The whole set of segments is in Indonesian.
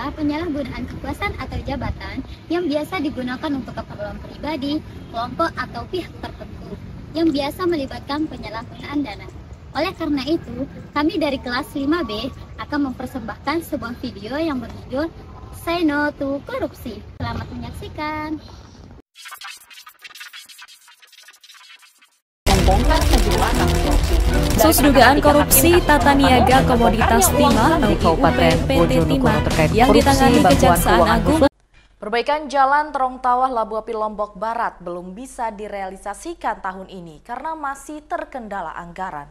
adalah penyalahgunaan kekuasaan atau jabatan yang biasa digunakan untuk keperluan pribadi, kelompok, atau pihak tertentu yang biasa melibatkan penyalahgunaan dana. Oleh karena itu, kami dari kelas 5B akan mempersembahkan sebuah video yang berjudul Say No to Korupsi. Selamat menyaksikan. Kasus dugaan korupsi tata niaga komoditas timah di Kabupaten PT Timah yang ditangani Kejaksaan Agung. Perbaikan jalan Terong-Tawah Labu Api Lombok Barat belum bisa direalisasikan tahun ini karena masih terkendala anggaran.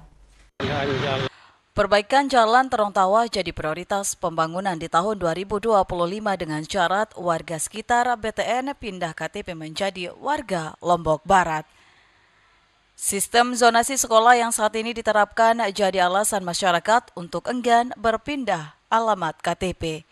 Perbaikan jalan Terong-Tawah jadi prioritas pembangunan di tahun 2025 dengan syarat warga sekitar BTN pindah KTP menjadi warga Lombok Barat. Sistem zonasi sekolah yang saat ini diterapkan jadi alasan masyarakat untuk enggan berpindah alamat KTP.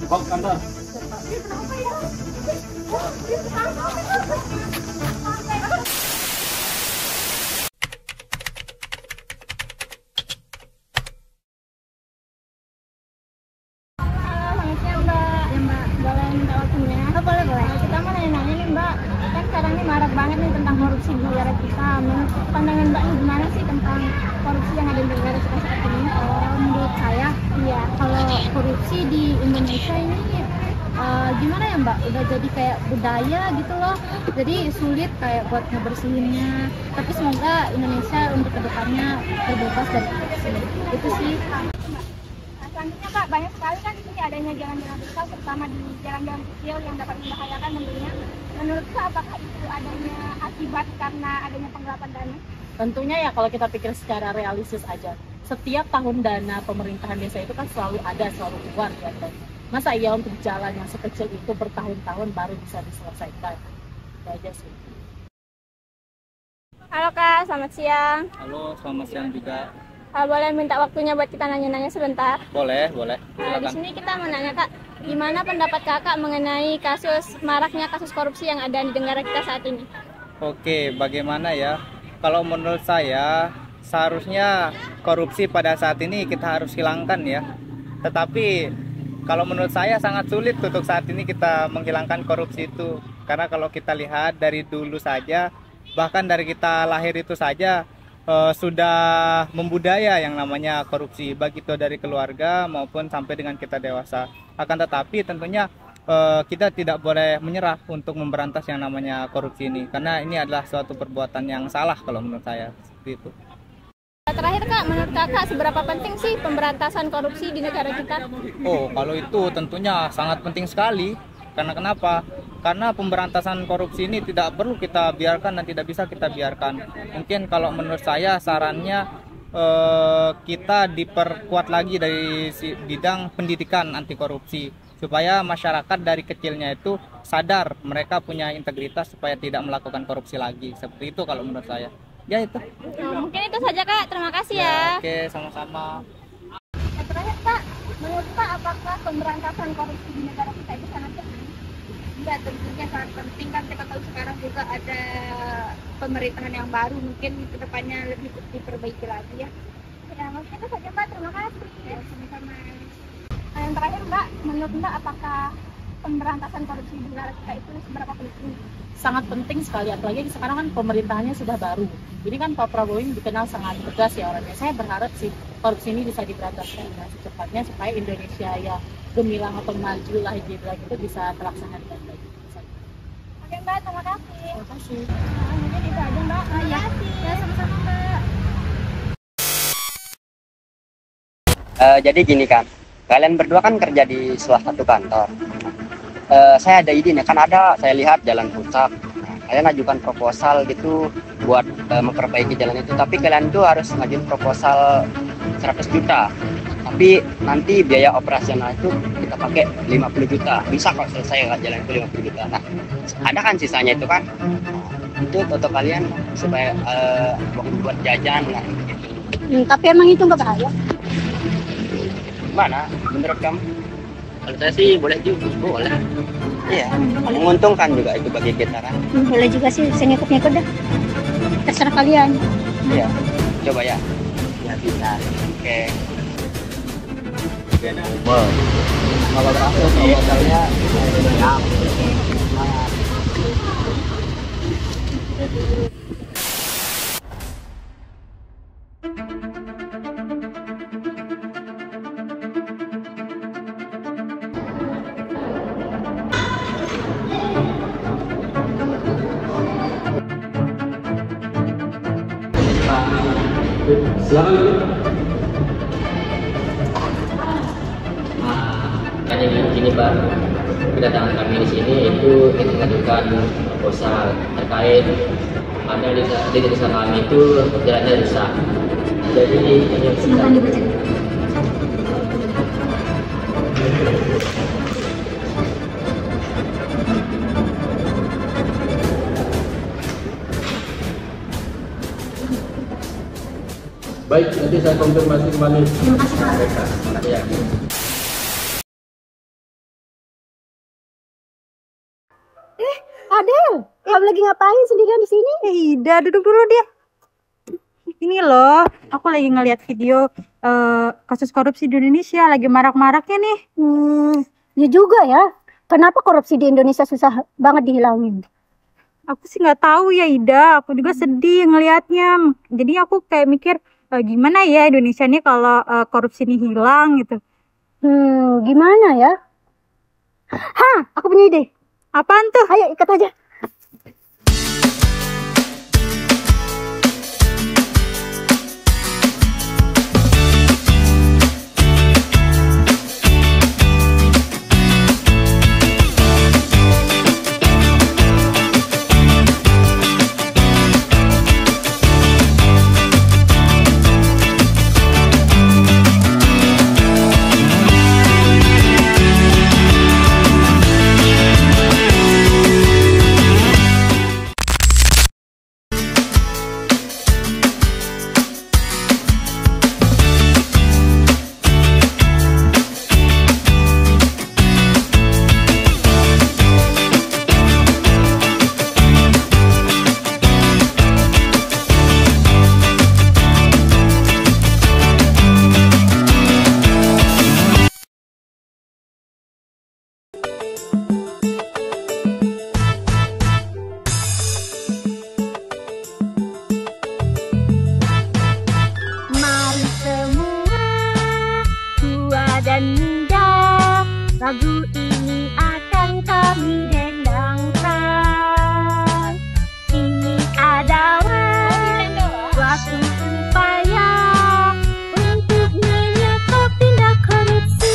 Bang, kantor. Sekarang ini marak banget nih tentang korupsi di negara kita. Menurut pandangan Mbak ini gimana sih tentang korupsi yang ada di negara kita seperti ini? Menurut saya, ya kalau korupsi di Indonesia ini gimana ya Mbak? Udah jadi kayak budaya gitu loh. Jadi sulit kayak buat ngebersihinnya. Tapi semoga Indonesia untuk kedepannya terbebas dari korupsi. Itu sih. Selanjutnya Pak, banyak sekali kan di sini adanya jalan-jalan besar, terutama di jalan-jalan kecil yang dapat membahayakan tentunya. Menurut Pak, apakah itu adanya akibat karena adanya penggelapan dana? Tentunya ya kalau kita pikir secara realistis aja, setiap tahun dana pemerintahan desa itu kan selalu ada, selalu keluar ya. Masa iya untuk jalan yang sekecil itu bertahun-tahun baru bisa diselesaikan? Itu aja sih. Halo Kak, selamat siang. Halo, selamat siang juga. Boleh minta waktunya buat kita nanya-nanya sebentar? Boleh, boleh. Di sini kita menanya Kak, gimana pendapat Kakak mengenai maraknya kasus korupsi yang ada di negara kita saat ini? Oke, bagaimana ya? Kalau menurut saya, seharusnya korupsi pada saat ini kita harus hilangkan ya. Tetapi kalau menurut saya sangat sulit untuk saat ini kita menghilangkan korupsi itu. Karena kalau kita lihat dari dulu saja, bahkan dari kita lahir itu saja, sudah membudaya yang namanya korupsi, baik itu dari keluarga maupun sampai dengan kita dewasa. Akan tetapi tentunya kita tidak boleh menyerah untuk memberantas yang namanya korupsi ini, karena ini adalah suatu perbuatan yang salah kalau menurut saya, seperti itu. Terakhir Kak, menurut Kakak seberapa penting sih pemberantasan korupsi di negara kita? Oh, kalau itu tentunya sangat penting sekali. Karena kenapa? Karena pemberantasan korupsi ini tidak perlu kita biarkan dan tidak bisa kita biarkan. Mungkin kalau menurut saya sarannya kita diperkuat lagi dari bidang pendidikan anti korupsi, supaya masyarakat dari kecilnya itu sadar mereka punya integritas supaya tidak melakukan korupsi lagi. Seperti itu kalau menurut saya. Ya itu. Mungkin itu saja Kak, terima kasih ya. Oke, sama-sama. Terakhir Kak, menurut Pak apakah pemberantasan korupsi di negara kita itu sangat penting? Iya, tentunya sangat penting kan, kita tahu sekarang juga ada pemerintahan yang baru, mungkin kedepannya lebih diperbaiki lagi ya. Ya, maksudnya itu saja Mbak, terima kasih. Ya, sama-sama. Nah, yang terakhir Mbak, menurut Mbak apakah pemberantasan korupsi di negara kita itu seberapa penting? Sangat penting sekali, apalagi sekarang kan pemerintahannya sudah baru. Jadi kan Pak Prabowo ini dikenal sangat tegas ya orangnya. Saya berharap sih korupsi ini bisa diberantas dengan secepatnya supaya Indonesia yang gemilang atau maju lah hijrah itu bisa terlaksana dengan baik. Oke Mbak, terima kasih. Terima kasih. Nah, mungkin itu aja Mbak. Terima kasih. Ya, sama-sama Mbak. Jadi gini kan, kalian berdua kan kerja di salah satu kantor. Saya ada ide nih, kan saya lihat jalan rusak. Nah, kalian ajukan proposal gitu buat memperbaiki jalan itu. Tapi kalian tuh harus ngajuin proposal 100 juta. Tapi nanti biaya operasional itu kita pakai 50 juta. Bisa kok selesai jalan itu 50 juta. Nah, ada kan sisanya itu kan. Nah, itu untuk kalian supaya buat jajan lah gitu. Tapi emang itu nggak bahaya? Gimana menurut kamu? Kalau saya sih boleh juga, boleh. Iya, menguntungkan juga itu bagi kita kan. Boleh juga sih, saya ngikut-ngikut dah. Terserah kalian. Iya, coba ya. Ya bisa. Oke. Wow. Kalau berhasil proposalnya, siap. Semangat. Hanya begini Pak, kedatangan kami di sini itu ingin mengajukan proposal terkait ada di desa kami itu jalannya rusak. Jadi ini Silakan dibaca. Baik, nanti saya konfirmasi kembali. Terima kasih Pak. ya. Adel, kamu lagi ngapain sendirian di sini? Ida, duduk dulu dia. Ini loh, aku lagi ngeliat video kasus korupsi di Indonesia, lagi marak-maraknya nih. Ya juga ya. Kenapa korupsi di Indonesia susah banget dihilangin? Aku sih nggak tahu ya Ida, aku juga sedih ngelihatnya. Jadi aku kayak mikir gimana ya Indonesia nih kalau korupsi ini hilang gitu. Gimana ya? Aku punya ide. Apaan tuh? Ayo ikat aja. Lagu ini akan kami dendangkan. Ini adalah suatu upaya untuk menyetop tindak korupsi.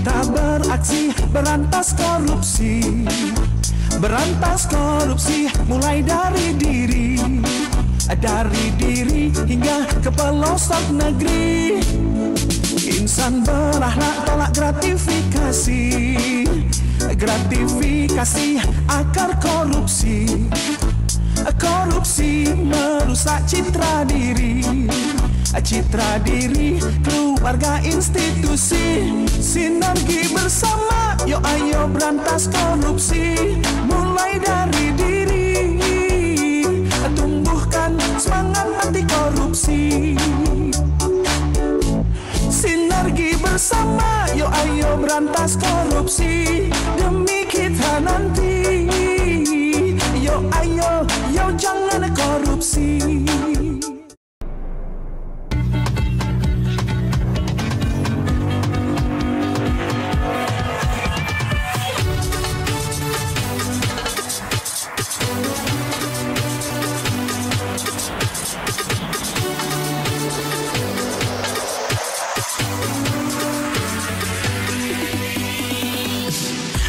Kita beraksi berantas korupsi. Berantas korupsi mulai dari diri hingga ke pelosok negeri. Insan berakhlak tolak gratifikasi. Gratifikasi akar korupsi. Korupsi merusak citra diri. Citra diri keluarga institusi. Sinergi bersama, yuk ayo berantas korupsi. Mulai dari diri, tumbuhkan semangat anti korupsi. Sinergi bersama, yuk ayo berantas korupsi. Demi kita nanti, yuk ayo, yuk jangan korupsi.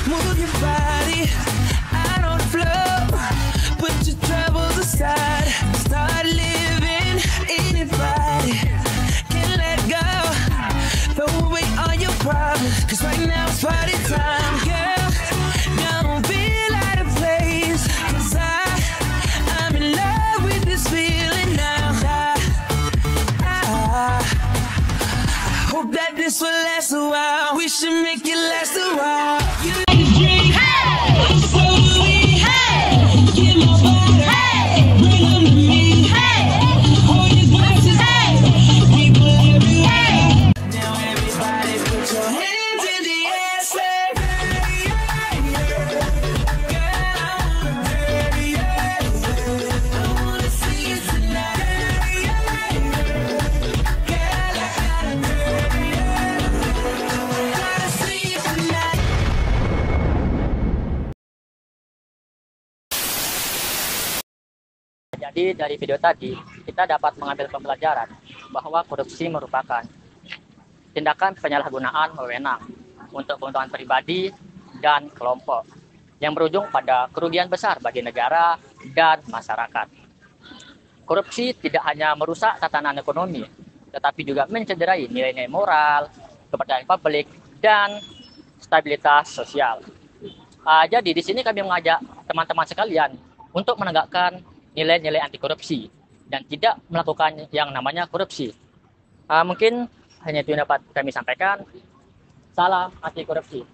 Move your body out on the floor. Put your troubles aside. Start living. Anybody can let go. Throw away all your problems, 'cause right now it's party time. Girl, don't feel out of place, 'cause I'm in love with this feeling now. I hope that this will last a while. We should make it last a while. You Jadi dari video tadi kita dapat mengambil pembelajaran bahwa korupsi merupakan tindakan penyalahgunaan wewenang untuk keuntungan pribadi dan kelompok yang berujung pada kerugian besar bagi negara dan masyarakat. Korupsi tidak hanya merusak tatanan ekonomi, tetapi juga mencederai nilai-nilai moral, kepercayaan publik, dan stabilitas sosial. Jadi di sini kami mengajak teman-teman sekalian untuk menegakkan nilai-nilai anti korupsi dan tidak melakukan yang namanya korupsi. Mungkin hanya itu yang dapat kami sampaikan. Salam anti korupsi.